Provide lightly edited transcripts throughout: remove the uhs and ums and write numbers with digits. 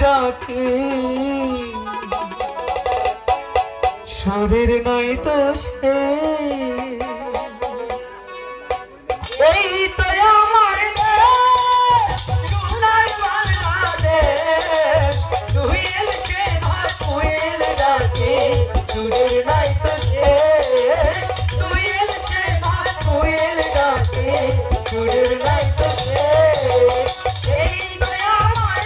ডাকে সুরের নাই তো সে এই তো আমার সোনার বাংলাদেশ তুইল সে তুইল ডাকে সুরের নাই তো সে তুইল সে তুইল ডাকে সুরের নাই তো সে এই তো আমার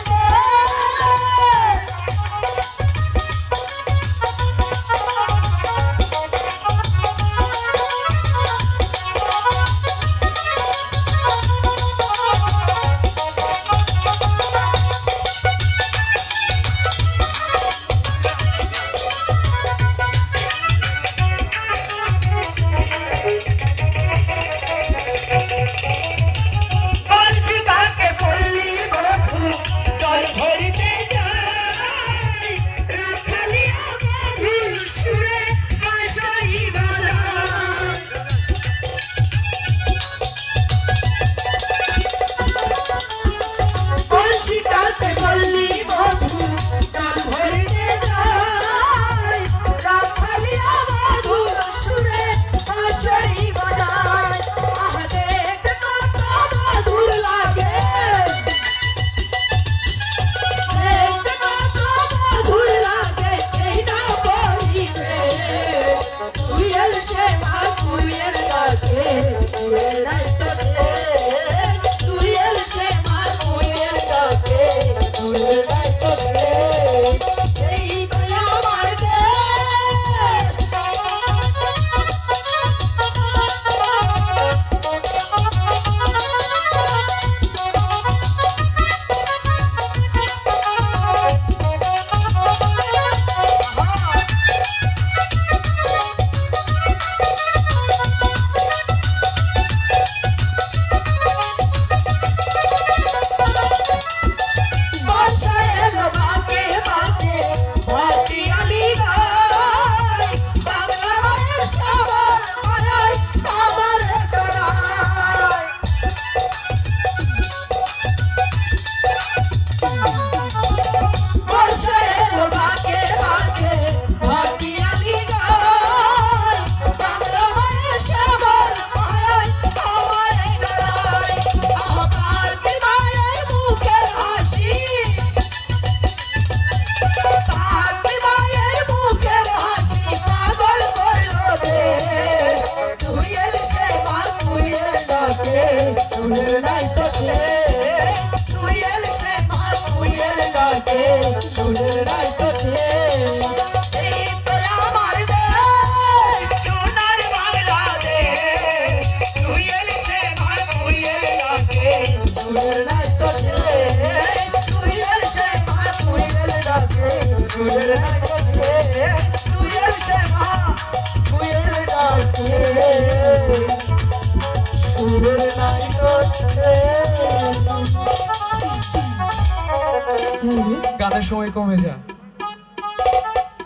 গানের সময় কমে যায়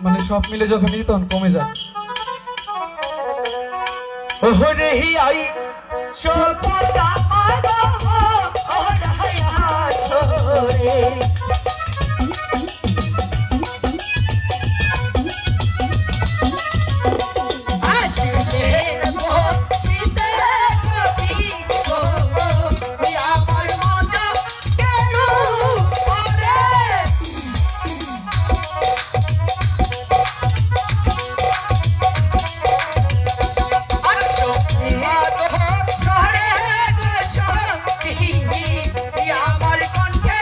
মানে সব মিলে যখনই তখন কমে যায় ওরে হি আই সপতা মাগো ওরে হায়া সরে আমার কণ্ঠে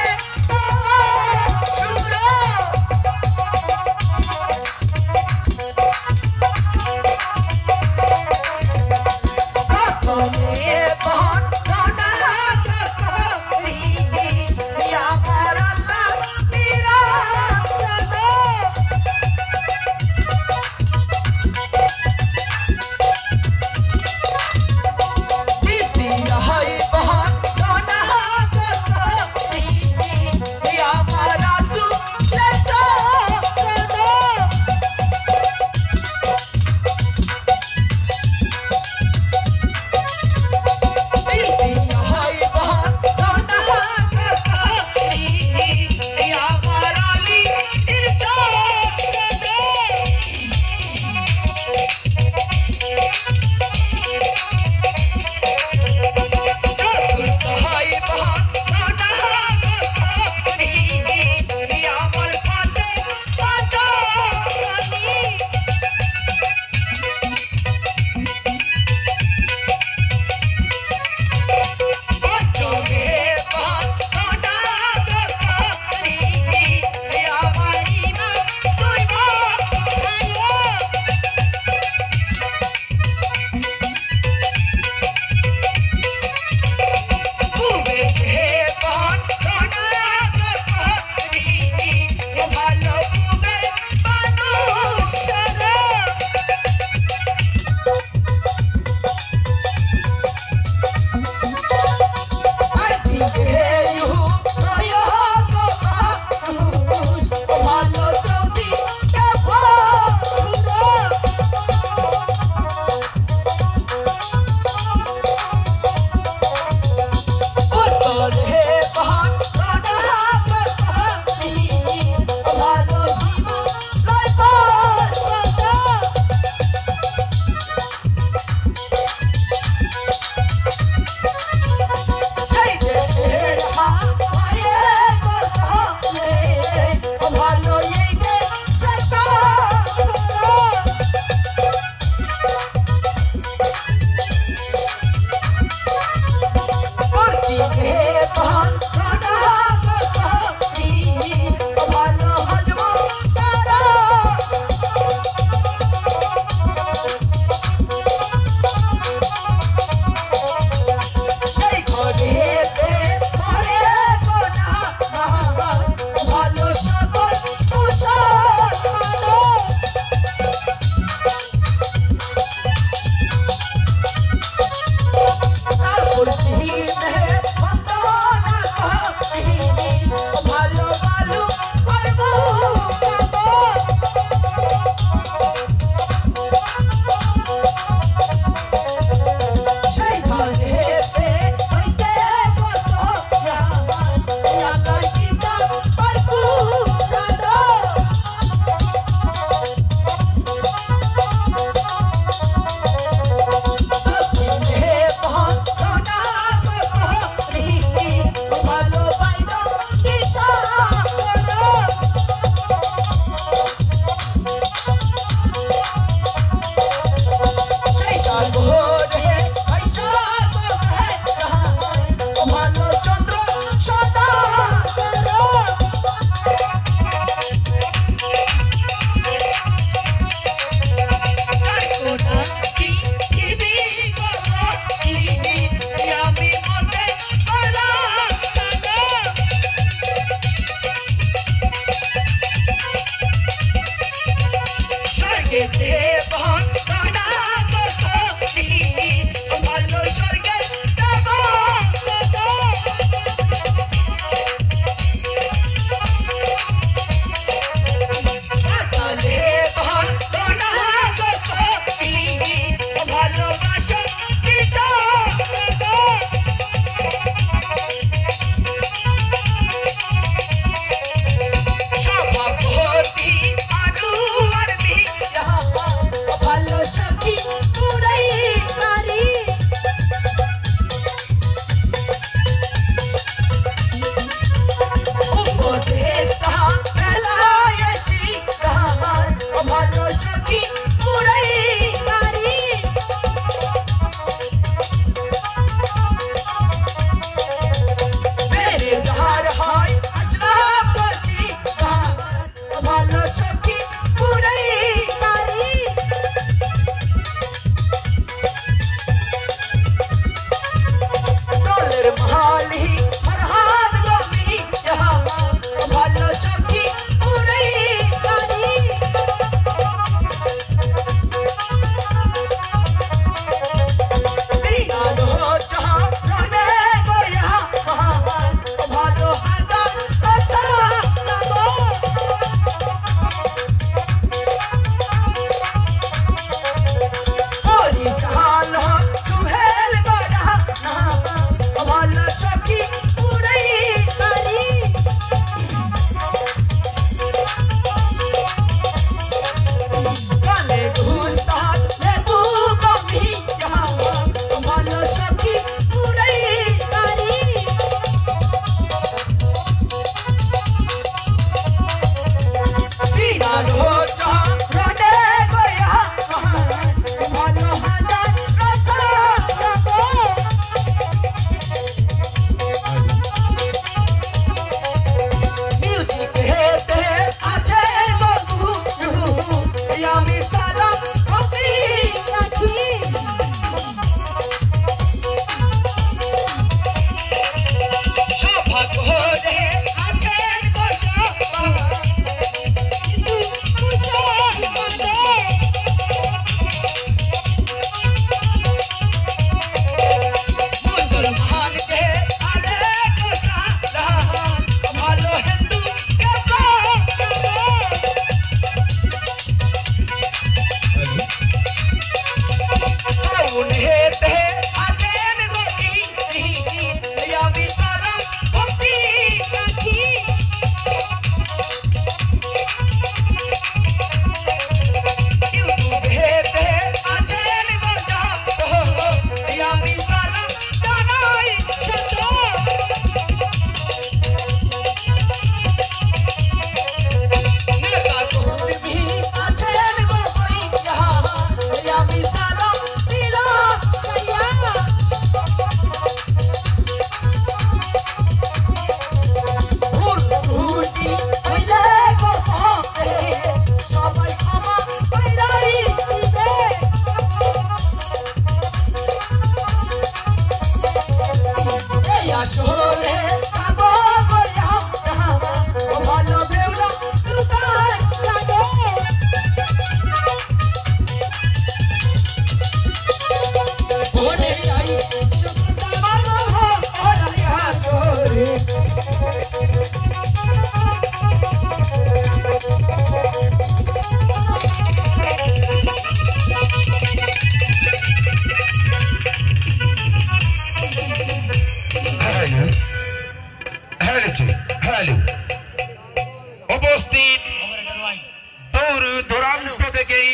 দূর দূরান্ত থেকেই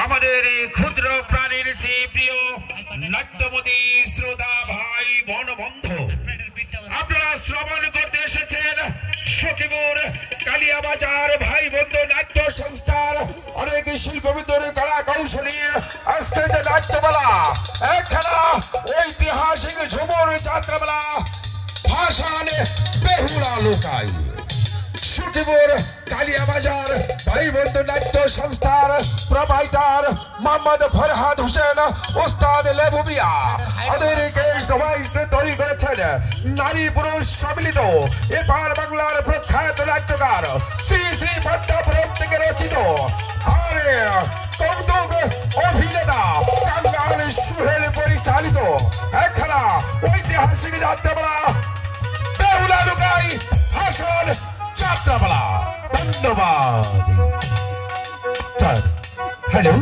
আমাদের ক্ষুদ্র প্রাণীর সেই প্রিয় নাট্যমতী শ্রোতা ভাই বনবন্ধু আপনারা শ্রবণ করতে এসেছেন সখীপুর কালিয়াবাজার ভাই বন্ধু নাট্য সংস্থার অনেক শিল্পবিদুর কলা কৌশলী আজকের যে নাট্যমেলা একখানা ঐতিহাসিক ঝুমুর যাত্রামেলা ভাষান বেহুলা লোকাই সখীপুর কালিয়াবাজার ভাই বন্ধু নাট্য সংস্থার প্রোভাইডার মোহাম্মদ ফরহাদ হোসেন ওস্তাদ লেবু মিয়া আমাদেরকে সবাই তৈরি করেছেন নারী পুরুষ সম্মিলিত এপার বাংলার প্রখ্যাত নাট্যকার শ্রী শ্রী পদ্মপুরম থেকে রচিত আরে কৌতুক অভিনেতা কাঙ্গাল সুহেল পরিচালিত একখানা ঐতিহাসিক যাত্রাপালা বেহুলা লুকাই ভাষণ যাত্রাপালা ধন্যবাদ হ্যালো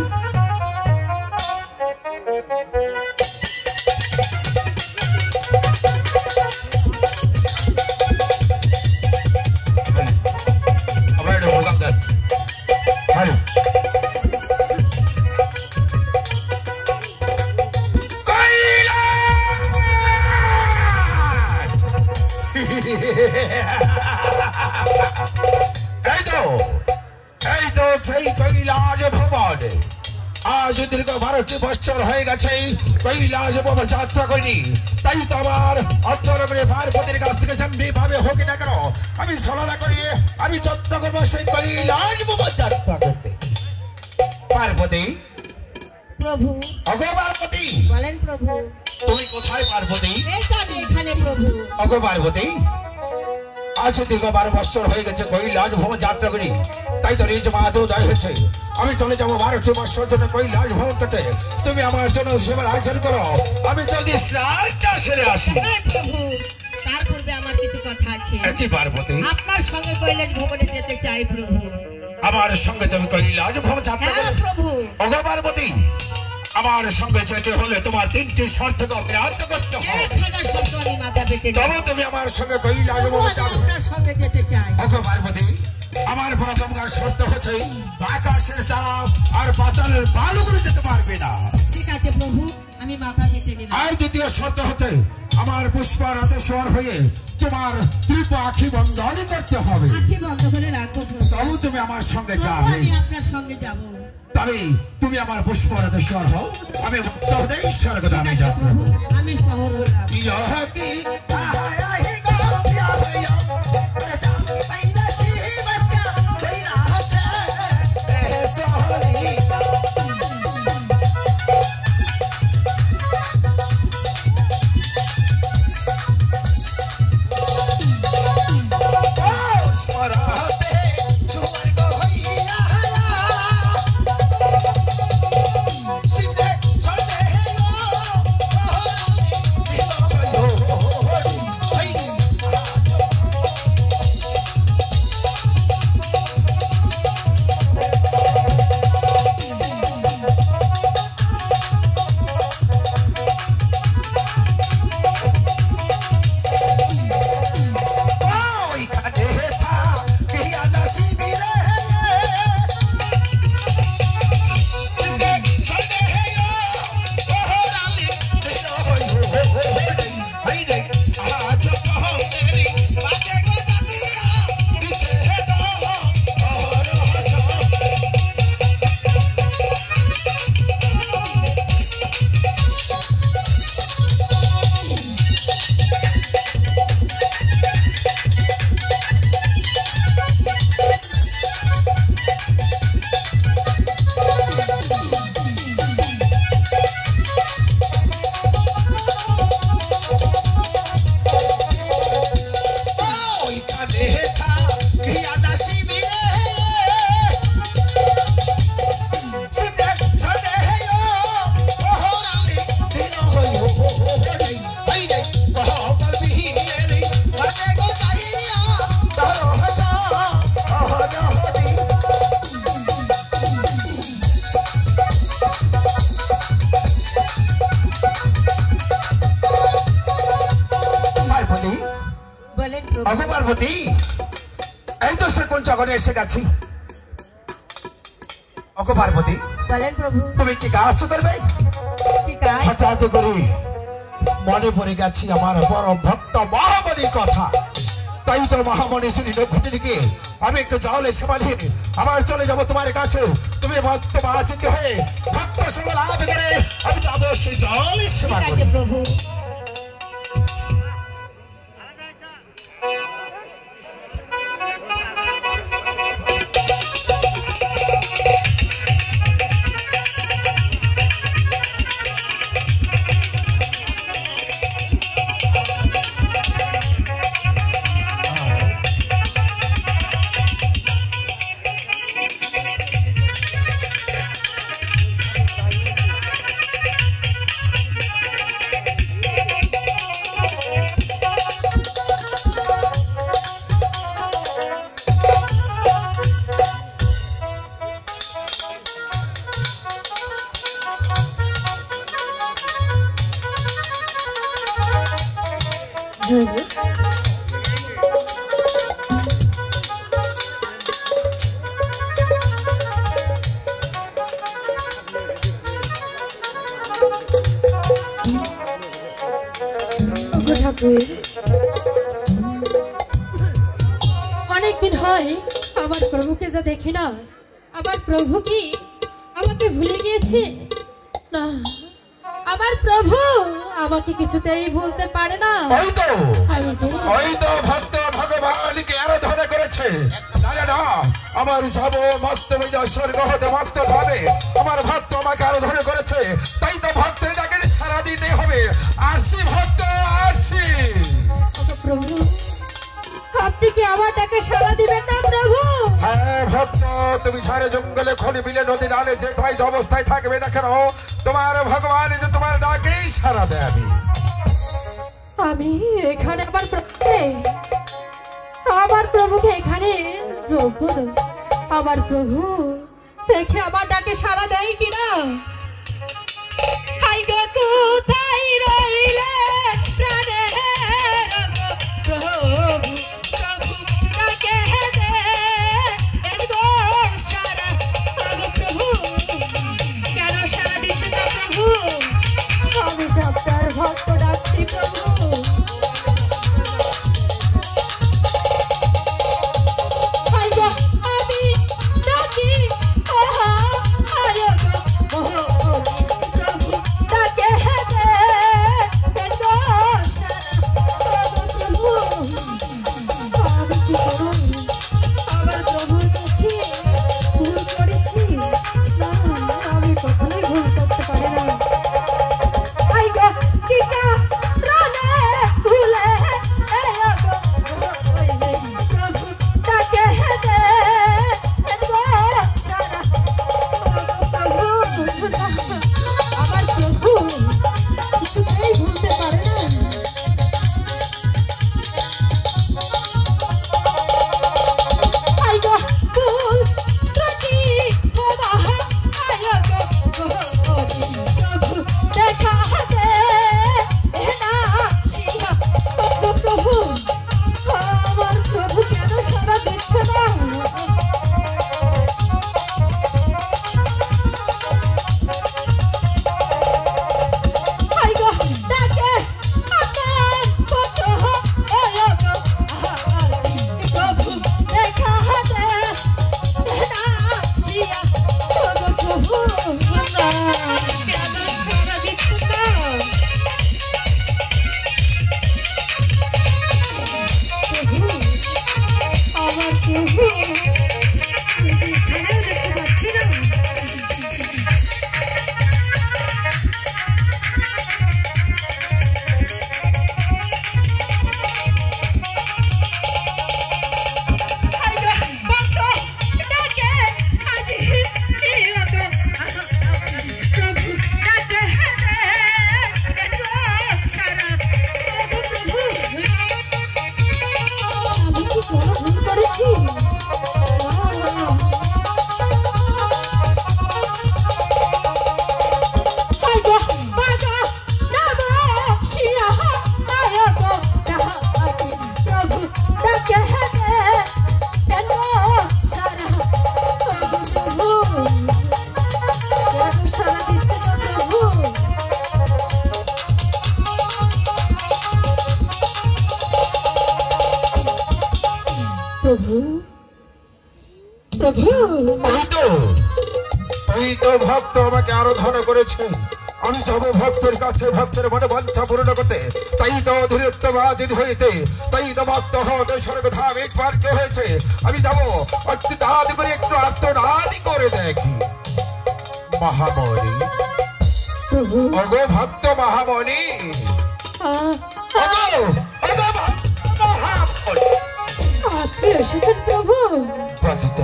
হ্যালো কৈলাস ভবন আজ দীর্ঘ 12টি বছর হয়ে গেছে কৈলাস ভবন যাত্রা করিনি তাই তো আমার অন্তরমনে পার্বতীর কাছ থেকে যেমনিভাবে হোক না কেন আমি ছলনা করি আমি যত্ন করবো সেই কৈলাস ভবন যাত্রা করতে পার্বতী প্রভু অগো পার্বতী বলেন প্রভু তুমি কোথায় পার্বতী এই তো আমি এখানে প্রভু অগো পার্বতী আজ দীর্ঘ 12 বছর হয়ে গেছে কৈলাস ভবন যাত্রা করি তাই তো নিজ মা উদয় হয়েছে আমি চলে যাবো 12টি বছর জন্য কৈলাস ভবন করতে তুমি আমার জন্য সেবার আয়োজন করো আমি জলদি স্নানটা সেরে আসি প্রভু তার পূর্বে আমার কিছু কথা আছে কি পার্বতী আপনার সঙ্গে কৈলাস ভবনে যেতে চাই প্রভু আমার সঙ্গে তুমি কৈলাস ভবন যাত্রা করো প্রভু ওগো পার্বতী আমার সঙ্গে যেতে হলে তোমার 3টি শর্তকে অগ্রাহ্য করতে হবে তবে তুমি আমার সঙ্গে কৈলাস ভবন যাবে আপনার সঙ্গে যেতে চাই ওগো পার্বতী আমার প্রথম শর্ত হচ্ছে আকাশের তারা আর পাতালের বালুগুলো যেতে পারবে না ঠিক আছে প্রভু আমি মাথা পেতে নিলাম আর দ্বিতীয় শর্ত হচ্ছে আমার পুষ্পারাতে সওয়ার হয়ে তোমার ত্রিপ আঁখি বন্ধন করতে হবে আঁখি বন্ধ করে রাখো প্রভু তবে তুমি আমার সঙ্গে যাবে আমি আপনার সঙ্গে যাব তবে তুমি আমার পুষ্পারাতে সওয়ার হও আমি ভক্তদের স্বর্গধামে যাব প্রভু আমি শহর হলাম ইয়কি পার্বতী এই তো সে কোন জগনে এসে গেছি ওগো পার্বতী বলেন প্রভু তুমি কি কাজ করবে? কি কাজ? হঠাৎ করে মনে পড়ে গেছে আমার বড় ভক্ত মহামণির কথা। তাই তো মহামণি শ্রী নক্ষত্রীকে আমি একটু জলে সেবালিয়ে আবার চলে যাব তোমার কাছে। তুমি ভক্ত মহাচিত হয়ে ভক্ত সঙ্গে লাভ করে আমি যাবো সেই জল সেবা ঠিক করি। আছে প্রভু। অনেকদিন হয় আমার প্রভুকে যা দেখি না। আমার প্রভু কি আমাকে ভুলে গিয়েছে? না, আমার প্রভু আমাকে কিছুতেই ভুলতে পারে না। ওই তো আমি যে ওই তো ভক্ত ভগবানকে আরাধনা করেছে। না না না, আমার যাব ভক্ত স্বর্গ হতে ভক্ত ভাবে আমার ভক্ত আমাকে আরাধনা করেছে। তাই তো ভক্তের ডাকে সারা দিতে হবে। আসি ভক্ত আসি। প্রভু আপনি কি আমার ডাকে সাড়া দিবেন না প্রভু? হ্যাঁ ভক্ত, তুমি ঝাড়ে জঙ্গলে খনি বিলে নদী নালে যেথায় যে অবস্থায় থাকবে না কেন, তোমার ভগবান যে তোমার ডাকেই সারা দেবে। আমি এখানে আমার প্রভুকে এখানে যোগ্য নই। আমার প্রভু দেখে আমার ডাকে সাড়া দেয় কিনা। হাই গো কোথায় রইলে প্রাণের প্রভু, প্রভু ডাকে দে এর গো সাড়া। গো প্রভু কেন সাড়া দিচ্ছ না প্রভু? আমি যে আপনার ভক্ত ডাকছি প্রভু। আমি ডাকি ওহা আয় গো প্রভু ডাকে দে এর গো সাড়া। প্রভু আমি কি করব? আমার প্রভুর কাছে ভুল করেছি? না, আমি কখনোই ভুল করতে পারি না। আই গো কিকা রানে ভুলে এ গো প্রভু ডাকে দে এর গো সাড়া। প্রভু আমার প্রভু কিছুতেই ভুলতে পারে না। আই গো ভুল ত্রুটি ক্ষমা আয় গো প্রভু দেখা দে না শিয়া। গো প্রভু আমার প্রভু কেন সাড়া দিচ্ছে না? আই গো ডাকে আমার ভক্ত আয় গো প্রভু দেখা দে না শিয়া। গো প্রভু না কেন সাড়া দিচ্ছে না? প্রভু আমার প্রভু এখানেও দেখতে পাচ্ছি না। আমি কি কোনো ভুল করেছি? না, প্রভু ওই তো ভক্ত আমাকে আরাধনা করেছে, আমি যাব ভক্তের কাছে ভক্তের মনে বাঞ্ছা পূর্ণ করতে। তাই তো ধীরত্ববাদী হইতে, তাই তো ভক্ত হতে স্বর্গধাম একবার কে হয়েছে। আমি যাবো অত্যুদাদি করে একটু আর্তনাদি করে দেখি। মহামণি, প্রভু অগো ভক্ত মহামণি, অগো অগো ভক্ত মহামণি, আপনি এসেছেন প্রভু? ভক্ত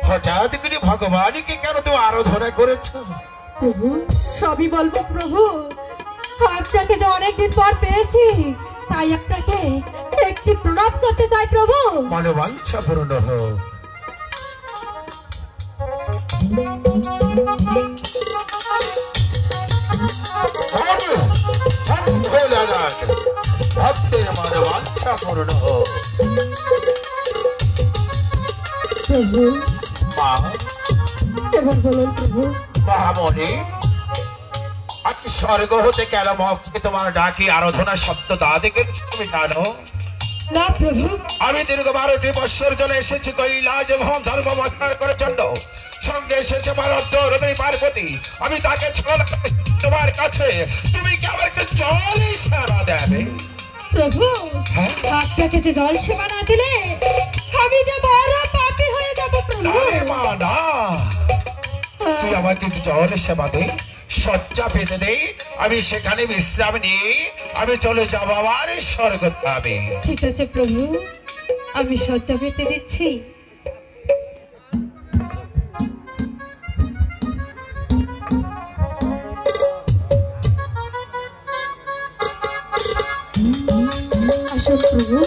হঠাৎ করে ভগবানকে কেন তুমি আরাধনা করেছো? প্রভু সবই বলবো প্রভু, আপনাকে যে অনেকদিন পর পেয়েছি তাই আপনাকে একটি প্রণাম করতে চাই প্রভু। মনোবাঞ্ছা পূর্ণ হোক। ভক্তের মনোবাঞ্ছা পূর্ণ হোক। প্রভু মা এবার বলুন প্রভু। মহামণি, আপনি স্বর্গ হতে কেন মকে তোমার ডাকি আরাধনা শব্দ দাদিকে তুমি জানো? না প্রভু। আমি দীর্ঘ 12টি বৎসর চলে এসেছি কৈলাস ভ্রমণ ধর্ম বর্ণনা করার জন্য। সঙ্গে এসেছে আমার রবি পার্বতী। আমি তাকে ছাড়া তোমার কাছে, তুমি কি আমার একটু জল সেবা দেবে? প্রভু আপনাকে যে জল সেবা না দিলে আমি যে বড় পাপী হয়ে যাব প্রভু। না রে মা, না, তুই আমাকে একটু জল সেবা দে, শয্যা পেতে দেই, আমি সেখানে বিশ্রাম নিয়ে আমি চলে যাবো আমার স্বর্গধামে। ঠিক আছে প্রভু, আমি শয্যা পেতে দিচ্ছি। আসুন প্রভু।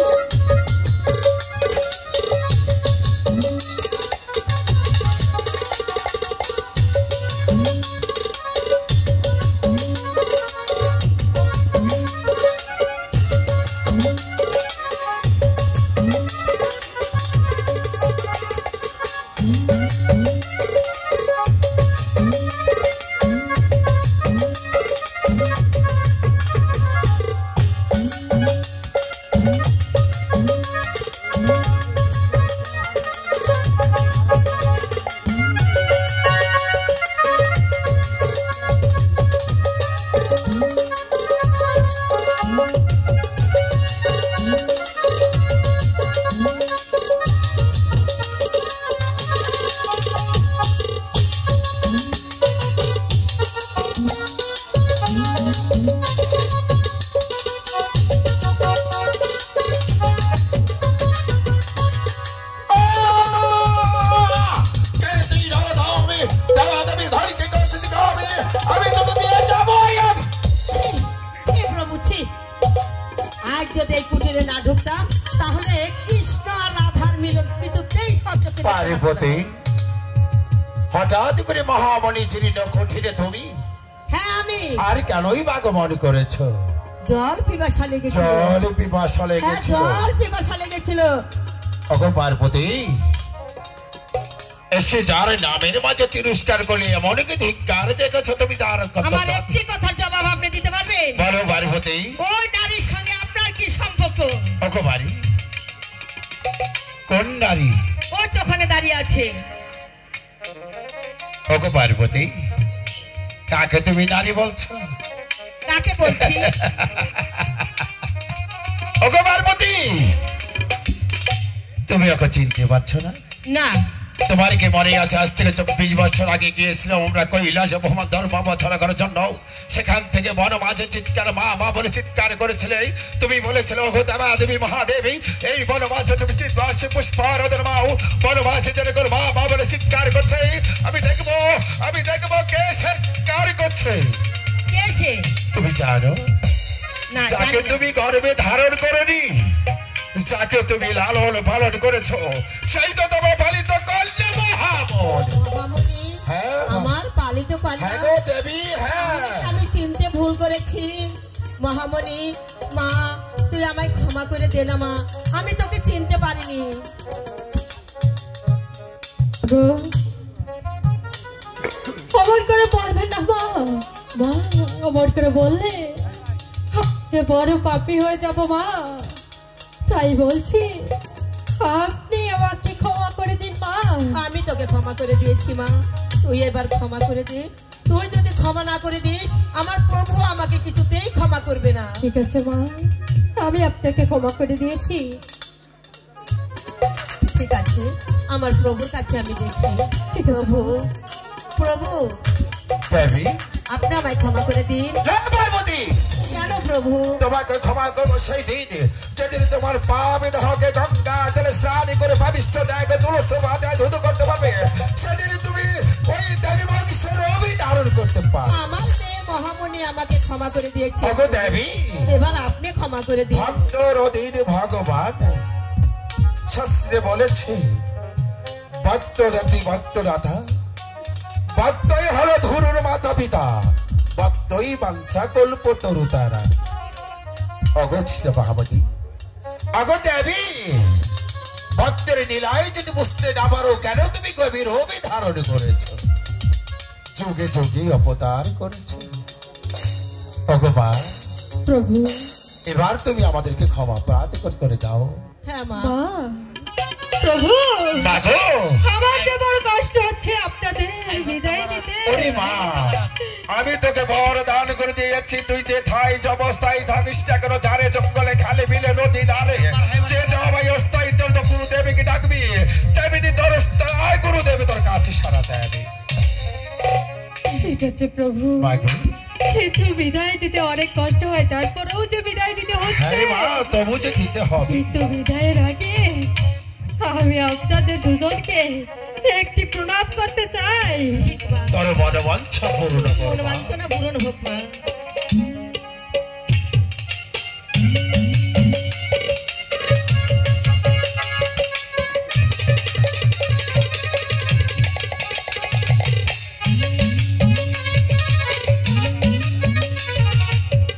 যদি এই কুটিরে না ঢুকতাম তাহলে কৃষ্ণ আর রাধার মিলন কিছুতেই সহ্য করতে পার্বতী, হঠাৎ করে মহামণি জীর্ণ কুটিরে তুমি? হ্যাঁ আমি। আর কেনই আগমন করেছো? জল পিপাসা লেগেছিল। জল পিপাসা লেগেছিল? জল পিপাসা লেগেছিল। ওগো পার্বতী, এসে যার নামের মাঝে তিরস্কার করলে এমন কি ধিক্কার দেখেছো তুমি? তার আমার একটি কথার জবাব আপনি দিতে পারবেন? বলো পার্বতী। ওই নারীর সঙ্গে আপনার কি সম্পর্ক? ওগো বাড়ি, কোন নারী? ওই তো ওখানে দাঁড়িয়ে আছে। ওগো পার্বতী, কাকে তুমি নারী বলছো? কাকে বলছি? ওগো পার্বতী, তুমি ওকে চিনতে পারছো না? না। তোমার কি মনে আছে আজ থেকে 24 বছর আগে গিয়েছিলাম আমরা কৈলাস ভ্রমণ ধর্ম বর্ণনা করার জন্য? সেখান থেকে বন মাঝে চিৎকার মা মা বলে চিৎকার করেছিলে। তুমি বলেছিলে ওগো দেবা দেবী মহাদেবী, এই বন মাঝে তুমি চিৎকার পুষ্পারোদন মাও বন মাঝে যেরকম মা মা বলে চিৎকার করছে। আমি দেখবো কে চিৎকার করছে। কে সে? তুমি জানো? না, যাকে তুমি গর্ভে ধারণ করনি, যাকে তুমি লালন পালন করেছো, সেই তো তোমার পালিত কন্যা মহামণি। হ্যাঁ, আমার পালিত কন্যা। হ্যাঁ গো দেবী, হ্যাঁ। আমি চিনতে ভুল করেছি মহামণি। মা, তুই আমায় ক্ষমা করে দে না মা, আমি তোকে চিনতে পারিনি। অমর করে বলবেন না মা, মা অমর করে বললে যে বড় পাপী হয়ে যাব মা। তাই বলছি আপনি আমাকে ক্ষমা করে দিন মা। দিয়েছি মা, তুই এবার ক্ষমা করে দে। তুই যদি ক্ষমা না করে দিস আমার প্রভু আমাকে কিছুতেই ক্ষমা করবে না। ঠিক আছে মা, আমি আপনাকে ক্ষমা করে দিয়েছি। ঠিক আছে, আমার প্রভুর কাছে আমি দেখি। ঠিক আছে প্রভু, প্রভু দেবী আপনি আমায় ক্ষমা করে দিন। পার্বতী, কেন প্রভু? তোমাকে ক্ষমা করবো সেই দিন যেদিন তোমার পা বিদাহকে গঙ্গা জলে স্নান করে পাবিষ্ট দেয়কে তুলস বাধা ধুধু করতে পারবে। সেদিন তুমি ওই দেবী বংশের অভি ধারণ করতে পারো। আমার মেয়ে মহামণি আমাকে ক্ষমা করে দিয়েছে। ওগো দেবী, এবার আপনি ক্ষমা করে দিন। ভক্তর অধীন ভগবান শাস্ত্রে বলেছে ভক্ত রাতি ভক্ত রাধা, ভক্তই হলো ধুরুর মাতা পিতা, ভক্তই বাঞ্ছা কল্প তরু তারা। অগচ্ছিত মহামতি, অগ দেবী, ভক্তের নীলায় যদি বুঝতে না পারো কেন তুমি গভীর অভি ধারণ করেছ, যুগে যুগে অবতার করেছ। ভগবান প্রভু, এবার তুমি আমাদেরকে ক্ষমা প্রার্থনা করে দাও। হ্যাঁ মা। মা, প্রভু, মাগো, আমার যে বড় কষ্ট হচ্ছে আপনাদের বিদায় দিতে। ওরে মা, আমি তোকে বর দান করে দিয়ে যাচ্ছি, তুই যে ঠাই অবস্থায় থাকিস না কেন, ঝাড়ে জঙ্গলে খালে বিলে নদী নালে, যে ভাই অস্থায়ী তোর তো গুরুদেবীকে ডাকবি, তেমনি তোর অস্থায় গুরুদেবী তোর কাছে সারা দেবে। ঠিক আছে প্রভু, মাগো, কিন্তু বিদায় দিতে অনেক কষ্ট হয়, তারপরেও যে বিদায় দিতে হচ্ছে। হ্যাঁ মা, তবু যে দিতে হবে। কিন্তু বিদায়ের আগে আমি আপনাদের দুজনকে একটি প্রণাম করতে চাই। ঠিক মা, তোর মনোবাঞ্ছা পূর্ণ কর মা। মনোবাঞ্ছনা পূরণ হোক মা।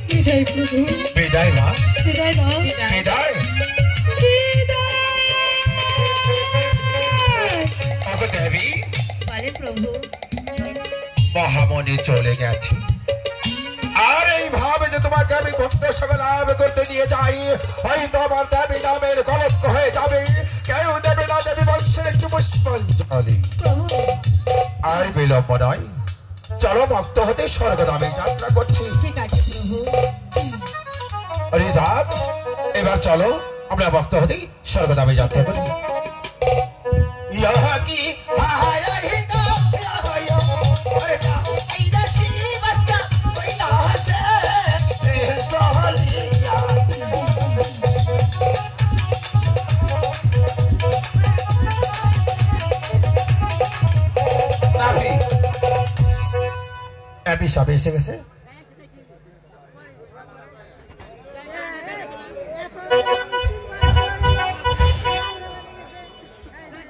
বিদায় প্রভু, বিদায় মা, বিদায় দাও, বিদায়। ওগো দেবী, বলেন প্রভু। মহামণি চলে গেছে, আর এইভাবে যে তোমাকে আমি ভক্ত সকল লাভ করতে নিয়ে যাই, হয়তো আমার দেবী নামের কলঙ্ক হয়ে যাবে। কেউ দেবে না দেবী বংশের একটু পুষ্পাঞ্জলি। প্রভু, আর বিলম্ব নয়, চলো ভক্ত হতে স্বর্গধামে যাত্রা করছি। ঠিক আছে প্রভু। হরিদাস, এবার চলো আমরা ভক্ত হতে স্বর্গধামে যাত্রা করি। ইহা কি এসে গেছে।